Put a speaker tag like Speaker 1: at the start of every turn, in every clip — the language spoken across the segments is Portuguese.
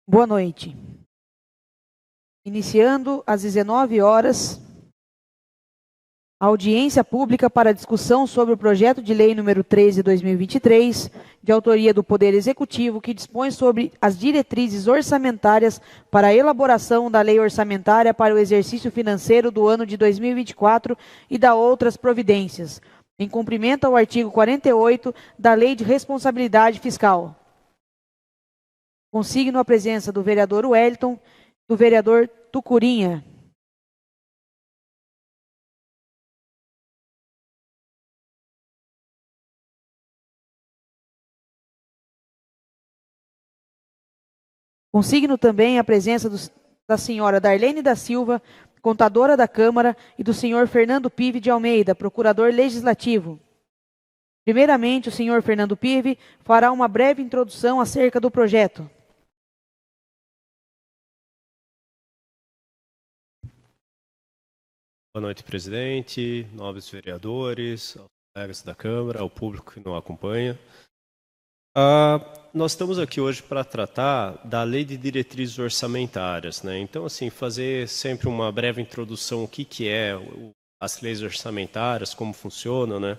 Speaker 1: Boa noite. Iniciando às 19 horas, a audiência pública para discussão sobre o projeto de lei número 13/2023, de autoria do Poder Executivo, que dispõe sobre as diretrizes orçamentárias para a elaboração da lei orçamentária para o exercício financeiro do ano de 2024 e da outras providências, em cumprimento ao artigo 48 da Lei de Responsabilidade Fiscal. Consigno a presença do vereador Wellington, do vereador Tucurinha. Consigno também a presença da senhora Darlene da Silva, contadora da Câmara, e do senhor Fernando Pive de Almeida, procurador legislativo. Primeiramente, o senhor Fernando Pive fará uma breve introdução acerca do projeto.
Speaker 2: Boa noite, presidente, nobres vereadores, aos colegas da Câmara, ao público que nos acompanha. Nós estamos aqui hoje para tratar da Lei de Diretrizes Orçamentárias, né? Então, assim, fazer sempre uma breve introdução o que é as leis orçamentárias, como funcionam, né?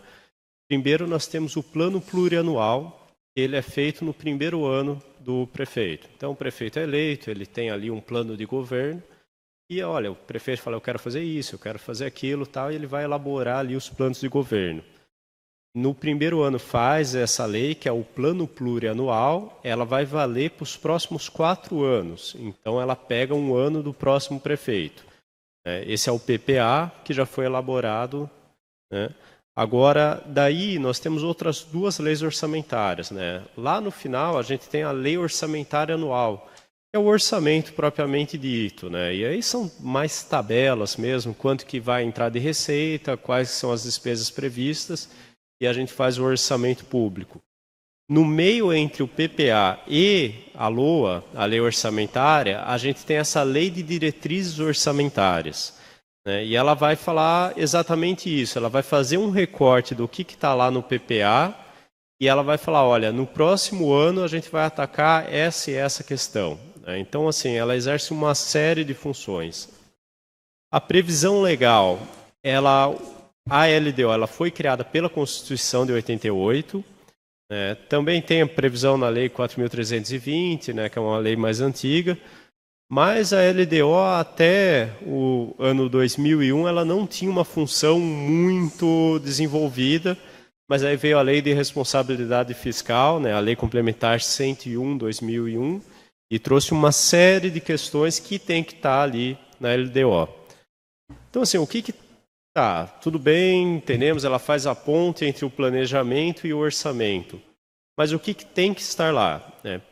Speaker 2: Primeiro, nós temos o plano plurianual, ele é feito no primeiro ano do prefeito. Então, o prefeito é eleito, ele tem ali um plano de governo, e olha, o prefeito fala, eu quero fazer isso, eu quero fazer aquilo, tal, e ele vai elaborar ali os planos de governo. No primeiro ano faz essa lei, que é o plano plurianual, ela vai valer para os próximos 4 anos. Então, ela pega um ano do próximo prefeito. Esse é o PPA, que já foi elaborado, né? Agora, daí nós temos outras 2 leis orçamentárias, né? Lá no final, a gente tem a lei orçamentária anual, é o orçamento propriamente dito, né? E aí são mais tabelas mesmo, quanto que vai entrar de receita, quais são as despesas previstas, e a gente faz o orçamento público. No meio entre o PPA e a LOA, a lei orçamentária, a gente tem essa lei de diretrizes orçamentárias, né? E ela vai falar exatamente isso, ela vai fazer um recorte do que está lá no PPA, e ela vai falar, olha, no próximo ano a gente vai atacar essa e essa questão. Então, assim, ela exerce uma série de funções. A previsão legal, a LDO, ela foi criada pela Constituição de 88, né? Também tem a previsão na Lei 4.320, né, que é uma lei mais antiga, mas a LDO até o ano 2001, ela não tinha uma função muito desenvolvida, mas aí veio a Lei de Responsabilidade Fiscal, né, a Lei Complementar 101/2001, e trouxe uma série de questões que tem que estar ali na LDO. Então, assim, o que tá? Tudo bem, entendemos, ela faz a ponte entre o planejamento e o orçamento. Mas o que tem que estar lá?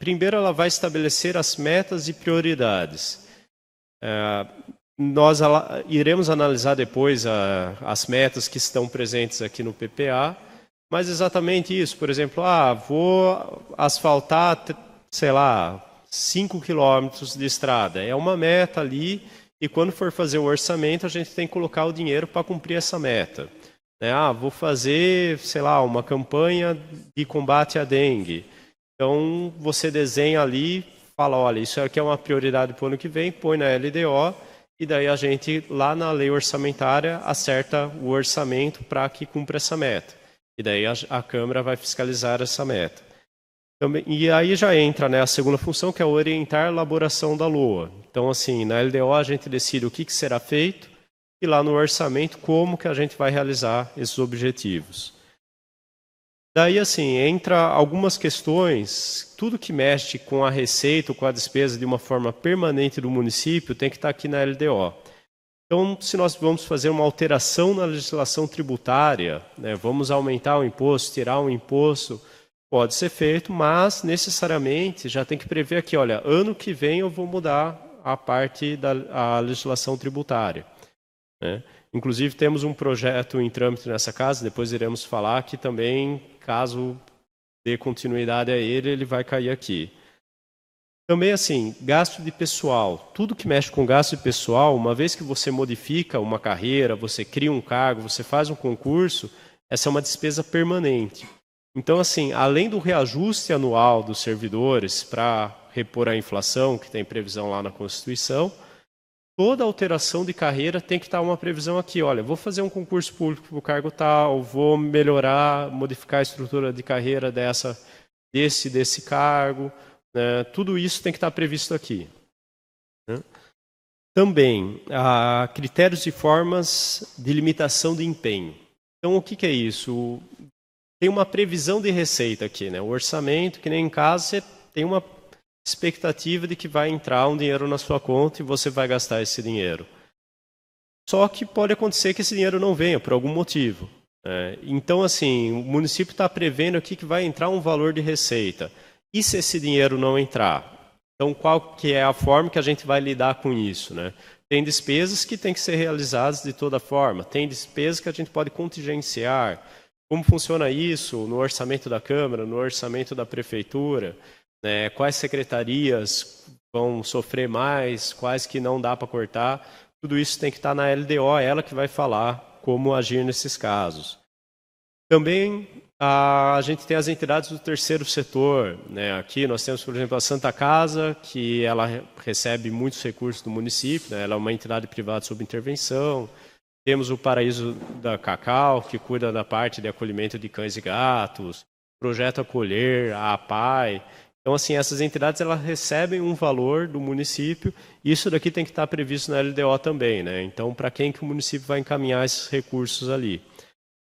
Speaker 2: Primeiro, ela vai estabelecer as metas e prioridades. Nós iremos analisar depois as metas que estão presentes aqui no PPA, mas exatamente isso. Por exemplo, vou asfaltar, sei lá, 5 quilômetros de estrada. É uma meta ali, e quando for fazer o orçamento, a gente tem que colocar o dinheiro para cumprir essa meta. Vou fazer, sei lá, uma campanha de combate à dengue. Então, você desenha ali, fala, olha, isso aqui é uma prioridade para o ano que vem, põe na LDO, e daí a gente, lá na lei orçamentária, acerta o orçamento para que cumpra essa meta. E daí a Câmara vai fiscalizar essa meta. E aí já entra, né, a segunda função, que é orientar a elaboração da LOA. Então, assim, na LDO a gente decide o que será feito, e lá no orçamento como que a gente vai realizar esses objetivos. Daí, assim, entra algumas questões, tudo que mexe com a receita ou com a despesa de uma forma permanente do município tem que estar aqui na LDO. Então, se nós vamos fazer uma alteração na legislação tributária, né, vamos aumentar o imposto, tirar um imposto, pode ser feito, mas necessariamente já tem que prever aqui, olha, ano que vem eu vou mudar a parte da legislação tributária, né? Inclusive temos um projeto em trâmite nessa casa, depois iremos falar, que também, caso dê continuidade a ele, ele vai cair aqui. Também, assim, gasto de pessoal. Tudo que mexe com gasto de pessoal, uma vez que você modifica uma carreira, você cria um cargo, você faz um concurso, essa é uma despesa permanente. Então, assim, além do reajuste anual dos servidores para repor a inflação, que tem previsão lá na Constituição, toda alteração de carreira tem que estar uma previsão aqui. Olha, vou fazer um concurso público para o cargo tal, vou melhorar, modificar a estrutura de carreira desse cargo. Né? Tudo isso tem que estar previsto aqui. Né? Também, critérios e formas de limitação de empenho. Então, o que é isso? Tem uma previsão de receita aqui, né? O orçamento, que nem em casa, você tem uma expectativa de que vai entrar um dinheiro na sua conta e você vai gastar esse dinheiro. Só que pode acontecer que esse dinheiro não venha por algum motivo. Então, assim, o município está prevendo aqui que vai entrar um valor de receita. E se esse dinheiro não entrar? Então, qual que é a forma que a gente vai lidar com isso? Né? Tem despesas que têm que ser realizadas de toda forma. Tem despesas que a gente pode contingenciar. Como funciona isso no orçamento da Câmara, no orçamento da Prefeitura? Né? Quais secretarias vão sofrer mais? Quais que não dá para cortar? Tudo isso tem que estar na LDO, ela que vai falar como agir nesses casos. Também a gente tem as entidades do terceiro setor. Né? Aqui nós temos, por exemplo, a Santa Casa, que ela recebe muitos recursos do município, né? Ela é uma entidade privada sob intervenção. Temos o Paraíso da Cacau, que cuida da parte de acolhimento de cães e gatos, Projeto Acolher, a APAI. Então, assim, essas entidades elas recebem um valor do município e isso daqui tem que estar previsto na LDO também. Né? Então, para quem que o município vai encaminhar esses recursos ali?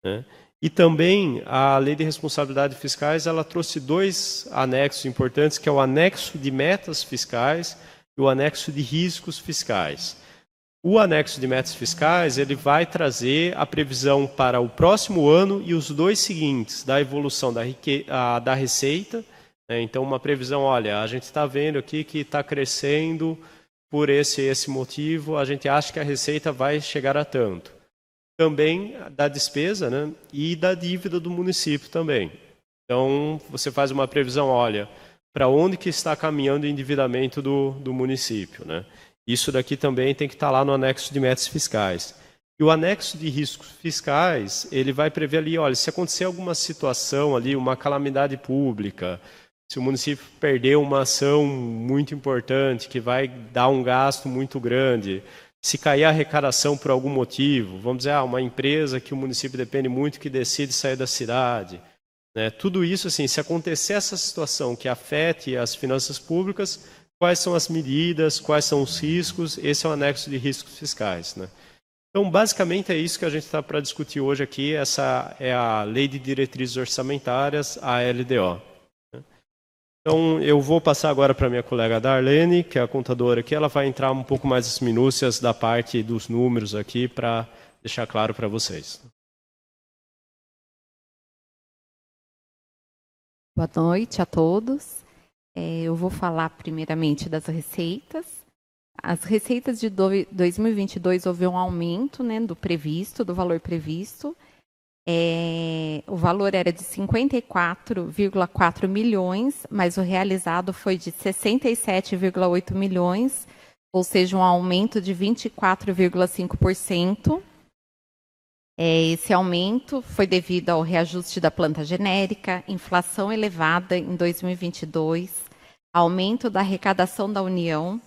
Speaker 2: Né? E também a Lei de Responsabilidade Fiscais, ela trouxe 2 anexos importantes, que é o anexo de metas fiscais e o anexo de riscos fiscais. O anexo de metas fiscais, ele vai trazer a previsão para o próximo ano e os 2 seguintes, da evolução da receita. Né? Então, uma previsão, olha, a gente está vendo aqui que está crescendo por esse motivo, a gente acha que a receita vai chegar a tanto. Também da despesa, né? E da dívida do município também. Então, você faz uma previsão, olha, para onde que está caminhando o endividamento do município. Né? Isso daqui também tem que estar lá no anexo de metas fiscais. E o anexo de riscos fiscais, ele vai prever ali, olha, se acontecer alguma situação ali, uma calamidade pública, se o município perder uma ação muito importante, que vai dar um gasto muito grande, se cair a arrecadação por algum motivo, vamos dizer, uma empresa que o município depende muito que decide sair da cidade. Né? Tudo isso, assim, se acontecer essa situação que afete as finanças públicas, quais são as medidas, quais são os riscos, esse é o anexo de riscos fiscais. Né? Então, basicamente, é isso que a gente está para discutir hoje aqui, essa é a Lei de Diretrizes Orçamentárias, a LDO. Então, eu vou passar agora para a minha colega Darlene, que é a contadora aqui, ela vai entrar um pouco mais nas minúcias da parte dos números aqui para deixar claro para vocês.
Speaker 3: Boa noite a todos. Eu vou falar primeiramente das receitas. As receitas de 2022 houve um aumento, né, do valor previsto. O valor era de 54,4 milhões, mas o realizado foi de 67,8 milhões, ou seja, um aumento de 24,5%. Esse aumento foi devido ao reajuste da planta genérica, inflação elevada em 2022, aumento da arrecadação da União,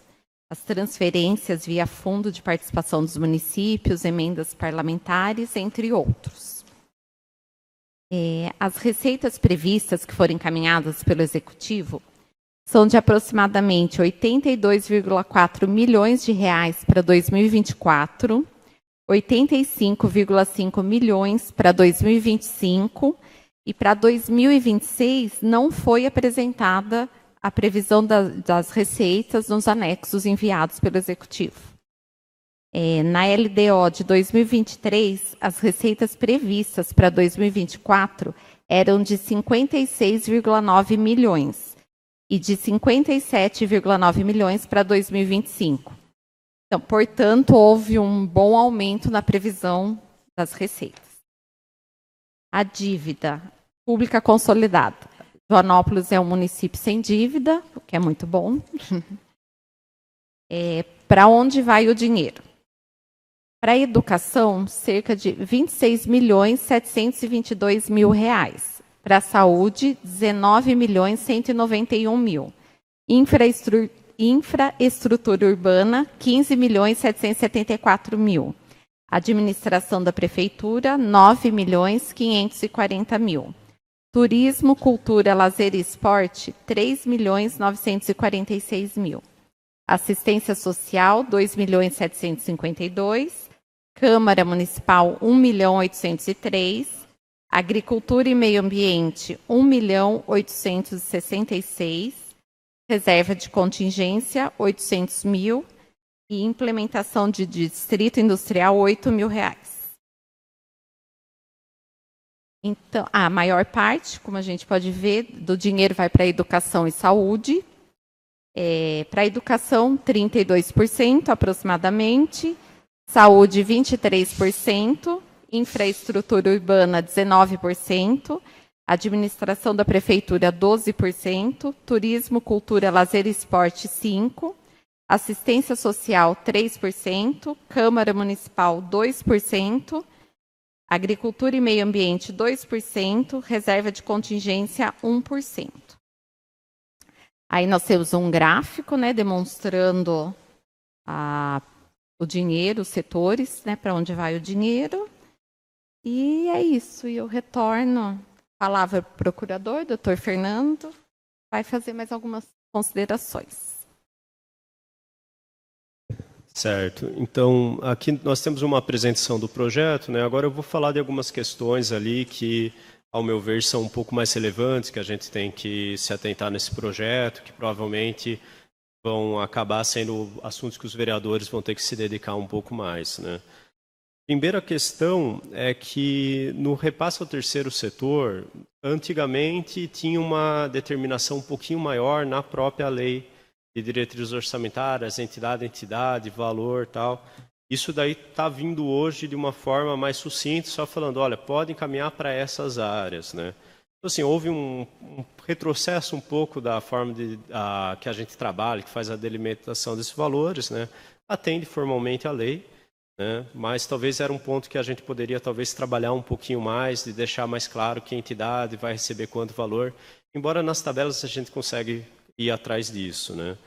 Speaker 3: as transferências via Fundo de Participação dos Municípios, emendas parlamentares, entre outros. As receitas previstas que foram encaminhadas pelo Executivo são de aproximadamente 82,4 milhões de reais para 2024, 85,5 milhões para 2025 e para 2026 não foi apresentada a previsão das receitas nos anexos enviados pelo Executivo. Na LDO de 2023, as receitas previstas para 2024 eram de 56,9 milhões e de 57,9 milhões para 2025. Então, portanto, houve um bom aumento na previsão das receitas. A dívida pública consolidada. Joanópolis é um município sem dívida, o que é muito bom. Para onde vai o dinheiro? Para a educação, cerca de 26.722.000 reais. Para a saúde, 19.191.000. Infraestrutura urbana, 15.774.000. Administração da prefeitura, 9.540.000. Turismo, cultura, lazer e esporte, 3.946.000. Assistência social, 2.752.000. Câmara Municipal, 1.803.000. Agricultura e Meio Ambiente, 1.866.000. Reserva de contingência, 800.000. E implementação de distrito industrial, R$8.000. Então, a maior parte, como a gente pode ver, do dinheiro vai para educação e saúde. Para educação, 32% aproximadamente. Saúde, 23%. Infraestrutura urbana, 19%. Administração da prefeitura, 12%. Turismo, cultura, lazer e esporte, 5%. Assistência social, 3%. Câmara Municipal, 2%. Agricultura e Meio Ambiente, 2%. Reserva de contingência, 1%. Aí nós temos um gráfico, né, demonstrando o dinheiro, os setores, né, para onde vai o dinheiro. E é isso. E eu retorno a palavra para o procurador, doutor Fernando, vai fazer mais algumas considerações.
Speaker 2: Certo. Então, aqui nós temos uma apresentação do projeto, né? Agora eu vou falar de algumas questões ali que, ao meu ver, são um pouco mais relevantes, que a gente tem que se atentar nesse projeto, que provavelmente vão acabar sendo assuntos que os vereadores vão ter que se dedicar um pouco mais, né? Primeira questão é que no repasse ao terceiro setor, antigamente tinha uma determinação um pouquinho maior na própria lei de diretrizes orçamentárias, entidade, valor, tal. Isso daí está vindo hoje de uma forma mais sucinta, só falando, olha, pode encaminhar para essas áreas, né? Então, assim, houve um retrocesso um pouco da forma que a gente trabalha, que faz a delimitação desses valores, né? Atende formalmente a lei, né? Mas talvez era um ponto que a gente poderia talvez trabalhar um pouquinho mais, de deixar mais claro que a entidade vai receber quanto valor, embora nas tabelas a gente consegue ir atrás disso, né?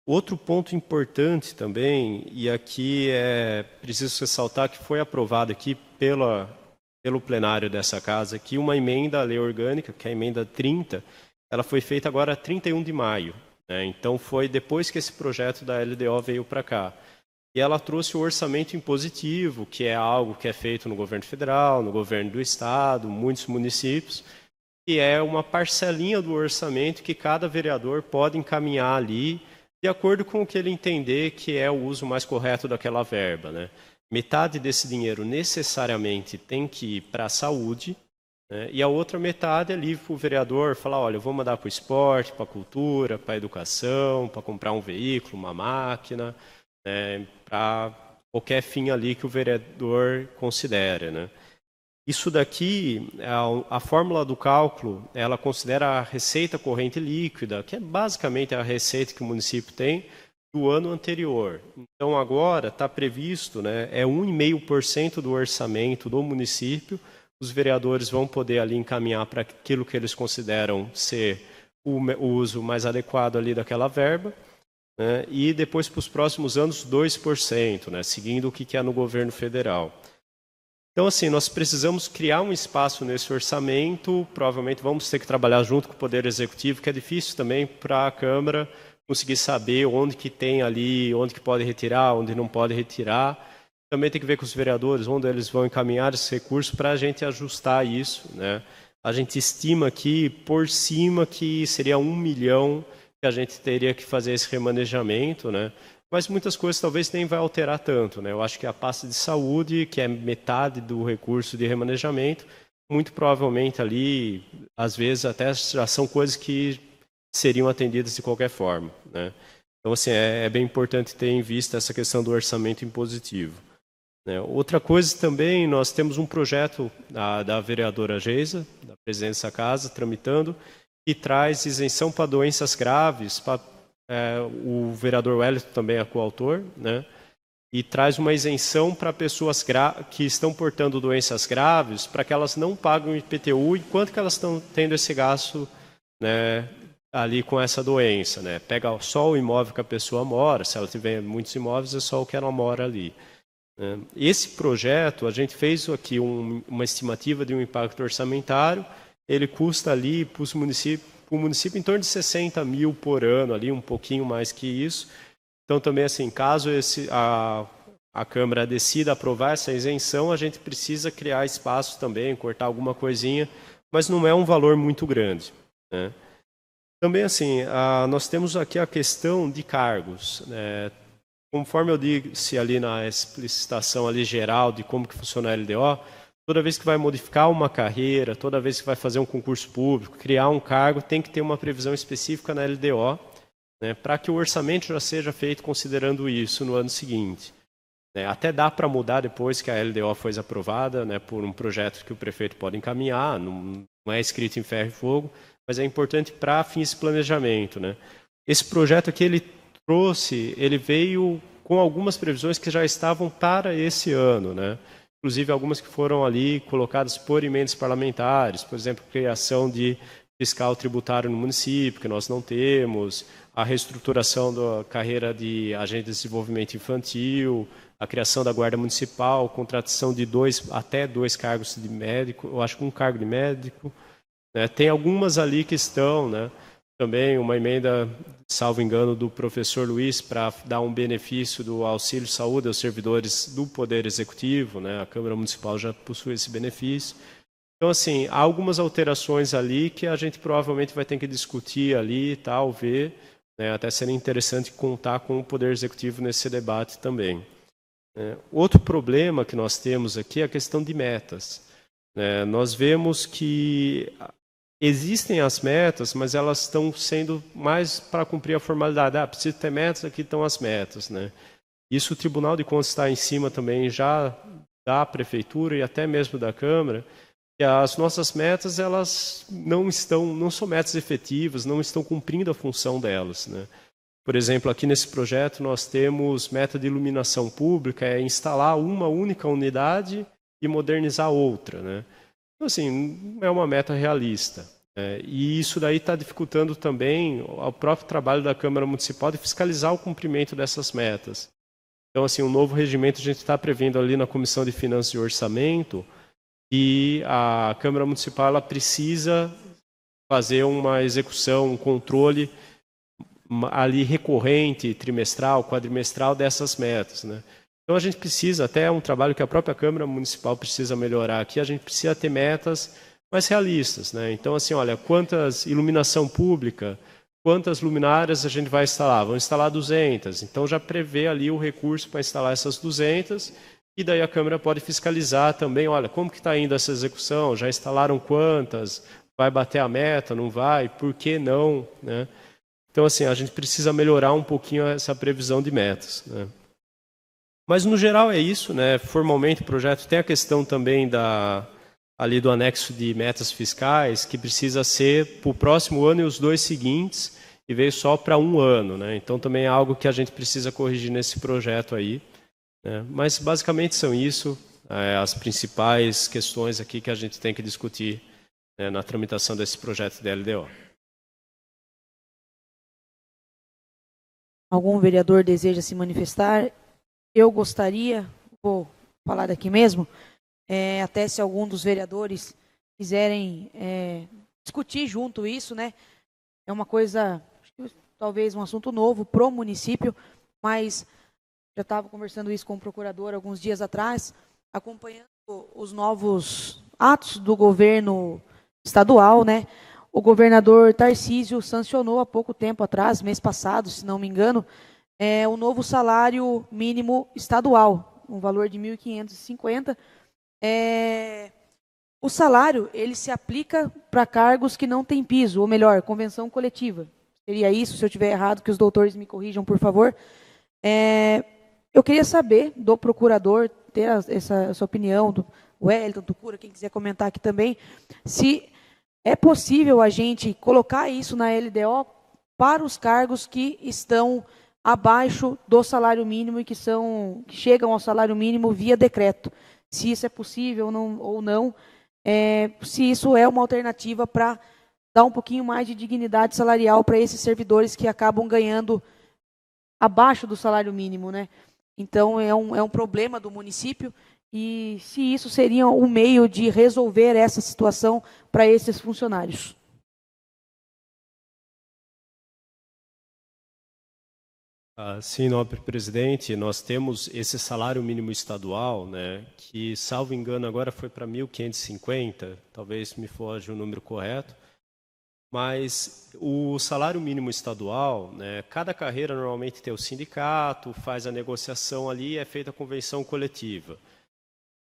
Speaker 2: Outro ponto importante também, e aqui é preciso ressaltar que foi aprovado aqui pelo plenário dessa casa, que uma emenda à lei orgânica, que é a emenda 30, ela foi feita agora 31 de maio, né? Então foi depois que esse projeto da LDO veio para cá. E ela trouxe o orçamento impositivo, que é algo que é feito no governo federal, no governo do estado, muitos municípios, que é uma parcelinha do orçamento que cada vereador pode encaminhar ali, de acordo com o que ele entender que é o uso mais correto daquela verba, né? Metade desse dinheiro necessariamente tem que ir para a saúde, né? E a outra metade é livre para o vereador falar, olha, eu vou mandar para o esporte, para a cultura, para a educação, para comprar um veículo, uma máquina, né? Para qualquer fim ali que o vereador considere, né? Isso daqui, a fórmula do cálculo, ela considera a receita corrente líquida, que é basicamente a receita que o município tem do ano anterior. Então, agora está previsto, né, 1,5% do orçamento do município, os vereadores vão poder ali encaminhar para aquilo que eles consideram ser o uso mais adequado ali daquela verba, né, e depois, para os próximos anos, 2%, né, seguindo o que é no governo federal. Então, assim, nós precisamos criar um espaço nesse orçamento, provavelmente vamos ter que trabalhar junto com o Poder Executivo, que é difícil também para a Câmara conseguir saber onde que tem ali, onde que pode retirar, onde não pode retirar. Também tem que ver com os vereadores, onde eles vão encaminhar esse recurso para a gente ajustar isso, né? A gente estima aqui, por cima, que seria 1 milhão que a gente teria que fazer esse remanejamento, né? Mas muitas coisas talvez nem vai alterar tanto, né? Eu acho que a pasta de saúde, que é metade do recurso de remanejamento, muito provavelmente ali, às vezes até já são coisas que seriam atendidas de qualquer forma, né? Então, assim, é bem importante ter em vista essa questão do orçamento impositivo, né? Outra coisa também, nós temos um projeto da vereadora Geisa, da presidência da casa, tramitando, que traz isenção para doenças graves, para o vereador Wellington também é coautor, né? e traz uma isenção para pessoas que estão portando doenças graves, para que elas não paguem o IPTU enquanto que elas estão tendo esse gasto, né, ali com essa doença, né? Pega só o imóvel que a pessoa mora, se ela tiver muitos imóveis, é só o que ela mora ali. Esse projeto, a gente fez aqui uma estimativa de um impacto orçamentário, ele custa ali para o município em torno de 60 mil por ano, ali, um pouquinho mais que isso. Então, também, assim, caso a Câmara decida aprovar essa isenção, a gente precisa criar espaço também, cortar alguma coisinha, mas não é um valor muito grande, né? Também, assim, nós temos aqui a questão de cargos, né? Conforme eu disse ali na explicitação ali geral de como que funciona a LDO, toda vez que vai modificar uma carreira, toda vez que vai fazer um concurso público, criar um cargo, tem que ter uma previsão específica na LDO, né, para que o orçamento já seja feito considerando isso no ano seguinte. Até dá para mudar depois que a LDO foi aprovada, né, por um projeto que o prefeito pode encaminhar, não é escrito em ferro e fogo, mas é importante para fins de planejamento, né. Esse projeto aqui, ele veio com algumas previsões que já estavam para esse ano, né? Inclusive algumas que foram ali colocadas por emendas parlamentares, por exemplo, criação de fiscal tributário no município, que nós não temos, a reestruturação da carreira de agente de desenvolvimento infantil, a criação da guarda municipal, contratação de até dois cargos de médico, eu acho que um cargo de médico, né? Tem algumas ali que estão, né? Também uma emenda, salvo engano, do professor Luiz para dar um benefício do auxílio saúde aos servidores do Poder Executivo, né? A Câmara Municipal já possui esse benefício. Então, assim, há algumas alterações ali que a gente provavelmente vai ter que discutir ali e tal, ver, né? Até seria interessante contar com o Poder Executivo nesse debate também. Outro problema que nós temos aqui é a questão de metas. Nós vemos que existem as metas, mas elas estão sendo mais para cumprir a formalidade. Precisa ter metas, aqui estão as metas, né? Isso o Tribunal de Contas está em cima também já da Prefeitura e até mesmo da Câmara, que as nossas metas elas não são metas efetivas, não estão cumprindo a função delas, né? Por exemplo, aqui nesse projeto nós temos meta de iluminação pública, é instalar uma única unidade e modernizar outra, né? Então, assim, não é uma meta realista. E isso daí está dificultando também o próprio trabalho da Câmara Municipal de fiscalizar o cumprimento dessas metas. Então, assim, um novo regimento a gente está prevendo ali na Comissão de Finanças e Orçamento e a Câmara Municipal ela precisa fazer uma execução, um controle ali recorrente, trimestral, quadrimestral dessas metas, né? Então, a gente precisa, até um trabalho que a própria Câmara Municipal precisa melhorar aqui, a gente precisa ter metas mais realistas, né? Então, assim, olha, quantas iluminação pública, quantas luminárias a gente vai instalar? Vamos instalar 200. Então, já prevê ali o recurso para instalar essas 200 e daí a Câmara pode fiscalizar também, olha, como que está indo essa execução? Já instalaram quantas? Vai bater a meta? Não vai? Por que não? Né? Então, assim, a gente precisa melhorar um pouquinho essa previsão de metas, né? Mas, no geral, é isso, né? Formalmente, o projeto tem a questão também ali do anexo de metas fiscais, que precisa ser para o próximo ano e os 2 seguintes, e veio só para 1 ano, né? Então, também é algo que a gente precisa corrigir nesse projeto aí, né? Mas, basicamente, são isso, as principais questões aqui que a gente tem que discutir, né, na tramitação desse projeto de LDO.
Speaker 1: Algum vereador deseja se manifestar? Eu gostaria, vou falar daqui mesmo, até se algum dos vereadores quiserem discutir junto isso, né? É uma coisa, talvez um assunto novo para o município, mas já estava conversando isso com o procurador alguns dias atrás, acompanhando os novos atos do governo estadual, né? O governador Tarcísio sancionou há pouco tempo atrás, mês passado, se não me engano, o novo salário mínimo estadual, um valor de R$ 1.550. O salário, ele se aplica para cargos que não têm piso, ou melhor, convenção coletiva. Seria isso, se eu estiver errado, que os doutores me corrijam, por favor. Eu queria saber do procurador, ter essa opinião, do Wellington, do Cura, quem quiser comentar aqui também, se é possível a gente colocar isso na LDO para os cargos que estão abaixo do salário mínimo e que chegam ao salário mínimo via decreto. Se isso é possível ou não, se isso é uma alternativa para dar um pouquinho mais de dignidade salarial para esses servidores que acabam ganhando abaixo do salário mínimo, né? Então, é um problema do município e se isso seria um meio de resolver essa situação para esses funcionários.
Speaker 2: Sim, nobre presidente, nós temos esse salário mínimo estadual, né, que, salvo engano, agora foi para 1.550, talvez me foge o número correto, mas o salário mínimo estadual, né, cada carreira normalmente tem o sindicato, faz a negociação ali, é feita a convenção coletiva.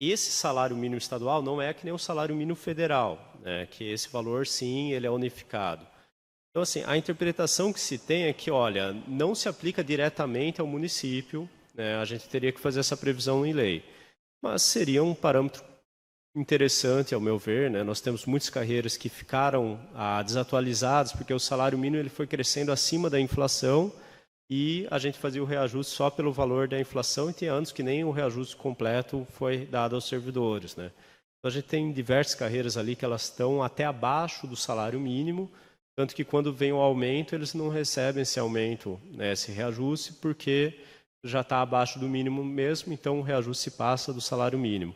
Speaker 2: Esse salário mínimo estadual não é que nem o salário mínimo federal, né, que esse valor, sim, ele é unificado. Então, assim, a interpretação que se tem é que, olha, não se aplica diretamente ao município, né, a gente teria que fazer essa previsão em lei, mas seria um parâmetro interessante, ao meu ver, né? Nós temos muitas carreiras que ficaram desatualizadas, porque o salário mínimo ele foi crescendo acima da inflação e a gente fazia o reajuste só pelo valor da inflação e tem anos que nem o reajuste completo foi dado aos servidores, né? Então, a gente tem diversas carreiras ali que elas estão até abaixo do salário mínimo, tanto que quando vem o aumento, eles não recebem esse aumento, né, esse reajuste, porque já está abaixo do mínimo mesmo, então o reajuste se passa do salário mínimo.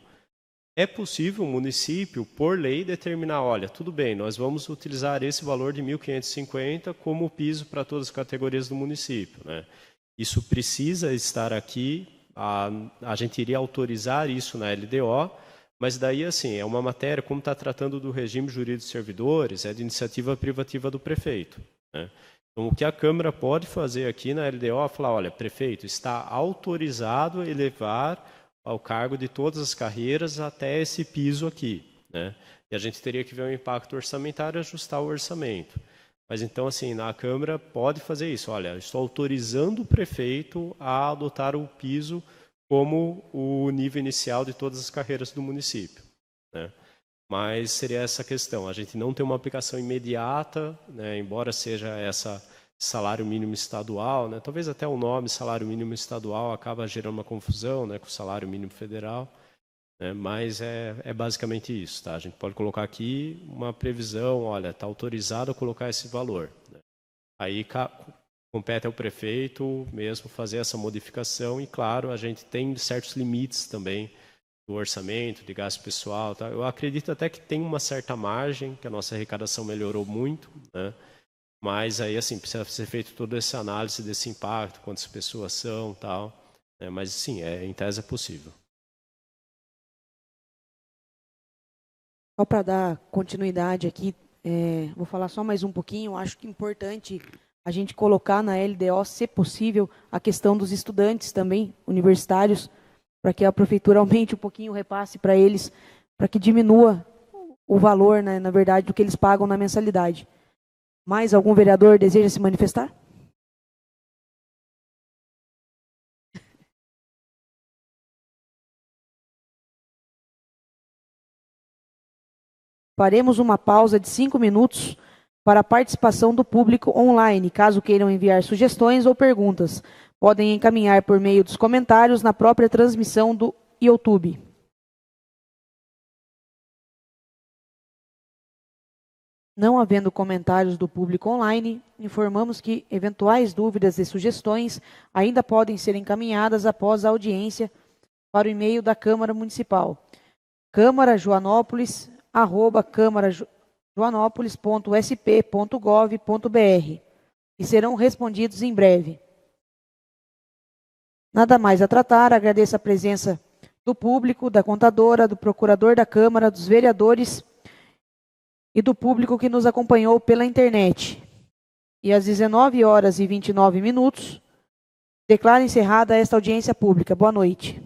Speaker 2: É possível o município, por lei, determinar, olha, tudo bem, nós vamos utilizar esse valor de 1.550 como piso para todas as categorias do município, né? Isso precisa estar aqui, a gente iria autorizar isso na LDO, mas daí, assim, é uma matéria, como está tratando do regime jurídico de servidores, é de iniciativa privativa do prefeito, né? Então, o que a Câmara pode fazer aqui na LDO é falar, olha, prefeito, está autorizado a elevar ao cargo de todas as carreiras até esse piso aqui, né? E a gente teria que ver o impacto orçamentário e ajustar o orçamento. Mas então, assim, a Câmara pode fazer isso. Olha, estou autorizando o prefeito a adotar o piso como o nível inicial de todas as carreiras do município, né? Mas seria essa questão. A gente não tem uma aplicação imediata, né, embora seja essa salário mínimo estadual, né? Talvez até o nome salário mínimo estadual acaba gerando uma confusão, né, com o salário mínimo federal, né? Mas é basicamente isso, tá? A gente pode colocar aqui uma previsão, olha, está autorizado a colocar esse valor, né? Aí compete ao prefeito mesmo fazer essa modificação e, claro, a gente tem certos limites também do orçamento, de gasto pessoal, tá? Eu acredito até que tem uma certa margem, que a nossa arrecadação melhorou muito, né? Mas aí, assim, precisa ser feito toda essa análise desse impacto, quantas pessoas são, tal, né? Mas, sim, em tese é possível.
Speaker 1: Só para dar continuidade aqui, vou falar só mais um pouquinho. Acho que é importante a gente colocar na LDO, se possível, a questão dos estudantes também, universitários, para que a prefeitura aumente um pouquinho o repasse para eles, para que diminua o valor, né, na verdade, do que eles pagam na mensalidade. Mais algum vereador deseja se manifestar? Faremos uma pausa de 5 minutos para a participação do público online. Caso queiram enviar sugestões ou perguntas, podem encaminhar por meio dos comentários na própria transmissão do YouTube. Não havendo comentários do público online, informamos que eventuais dúvidas e sugestões ainda podem ser encaminhadas após a audiência para o e-mail da Câmara Municipal, câmarajoanopolis@câmarajoanopolis.sp.gov.br, e serão respondidos em breve. Nada mais a tratar, agradeço a presença do público, da contadora, do procurador da Câmara, dos vereadores e do público que nos acompanhou pela internet. E às 19h29, declaro encerrada esta audiência pública. Boa noite.